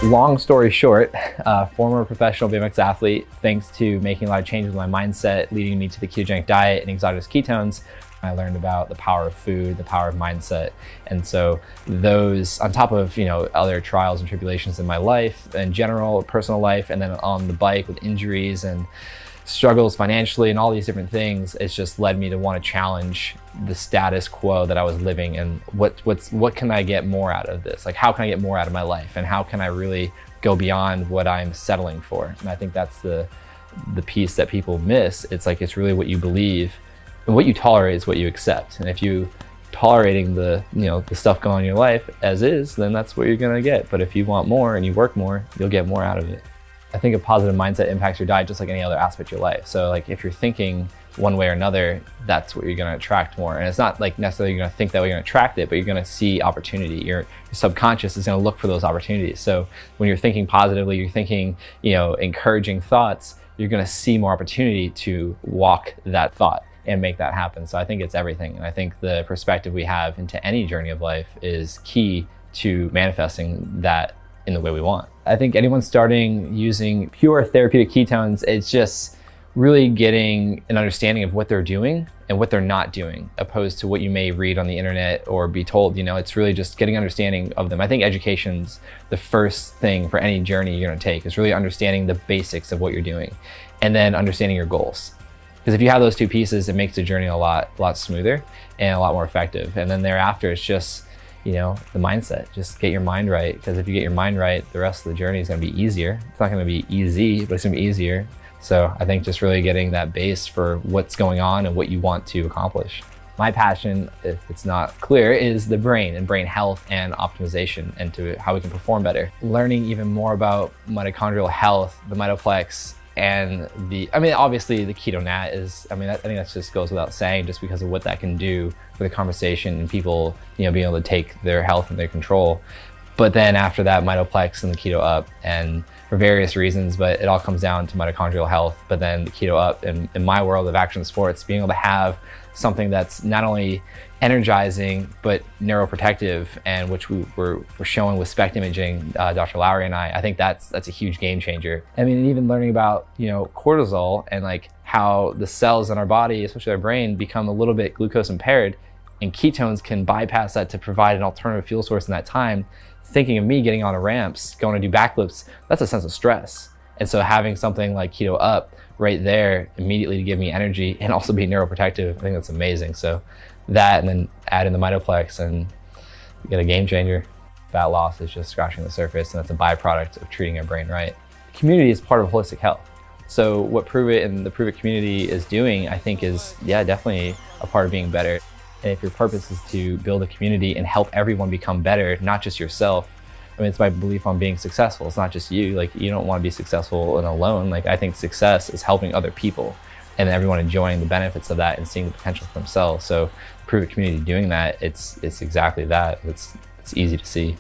Long story short, former professional BMX athlete, thanks to making a lot of changes with my mindset, leading me to the ketogenic diet and exogenous ketones, I learned about the power of food, the power of mindset. And so those, on top of, other trials and tribulations in my life, in general, personal life, and then on the bike with injuries and struggles financially and all these different things, it's just led me to want to challenge the status quo that I was living, and what can I get more out of this? Like, how can I get more out of my life, and how can I really go beyond what I'm settling for? And I think that's the piece that people miss. It's like, it's really what you believe, and what you tolerate is what you accept. And if you tolerating the stuff going on in your life as is, then that's what you're gonna get. But if you want more and you work more, you'll get more out of it. I think a positive mindset impacts your diet just like any other aspect of your life. So like, if you're thinking one way or another, that's what you're gonna attract more. And it's not like necessarily you're gonna think that way, you're gonna attract it, but you're gonna see opportunity. Your subconscious is gonna look for those opportunities. So when you're thinking positively, you're thinking, encouraging thoughts, you're gonna see more opportunity to walk that thought and make that happen. So I think it's everything. And I think the perspective we have into any journey of life is key to manifesting that in the way we want. I think anyone starting using pure therapeutic ketones, it's just really getting an understanding of what they're doing and what they're not doing, opposed to what you may read on the internet or be told. It's really just getting understanding of them. I think education's the first thing for any journey you're gonna take, is really understanding the basics of what you're doing, and then understanding your goals. Because if you have those two pieces, it makes the journey a lot smoother and a lot more effective. And then thereafter, it's just the mindset. Just get your mind right, because if you get your mind right, the rest of the journey is going to be easier. It's not going to be easy, but it's going to be easier. So I think just really getting that base for what's going on and what you want to accomplish. My passion, if it's not clear, is the brain and brain health and optimization, and to how we can perform better. Learning even more about mitochondrial health, the mitoplex, and obviously the keto nat is, I think that just goes without saying, just because of what that can do for the conversation and people, being able to take their health in their control. But then after that, mitoplex and the keto up, and for various reasons, but it all comes down to mitochondrial health. But then the keto up, and in my world of action sports, being able to have something that's not only energizing, but neuroprotective, and which we're showing with SPECT imaging, Dr. Lowry and I think that's a huge game changer. Even learning about, cortisol, and like how the cells in our body, especially our brain, become a little bit glucose impaired, and ketones can bypass that to provide an alternative fuel source in that time. Thinking of me getting on ramps, going to do backflips, that's a sense of stress. And so having something like Keto Up right there immediately to give me energy and also be neuroprotective, I think that's amazing. So that, and then add in the mitoplex, and you get a game changer. Fat loss is just scratching the surface, and that's a byproduct of treating our brain right. Community is part of holistic health. So what Prove It and the Prove It community is doing, I think is, definitely a part of being better. And if your purpose is to build a community and help everyone become better, not just yourself, it's my belief on being successful. It's not just you. Like, you don't want to be successful and alone. Like, I think success is helping other people, and everyone enjoying the benefits of that and seeing the potential for themselves. So Prove It community doing that, it's exactly that. It's easy to see.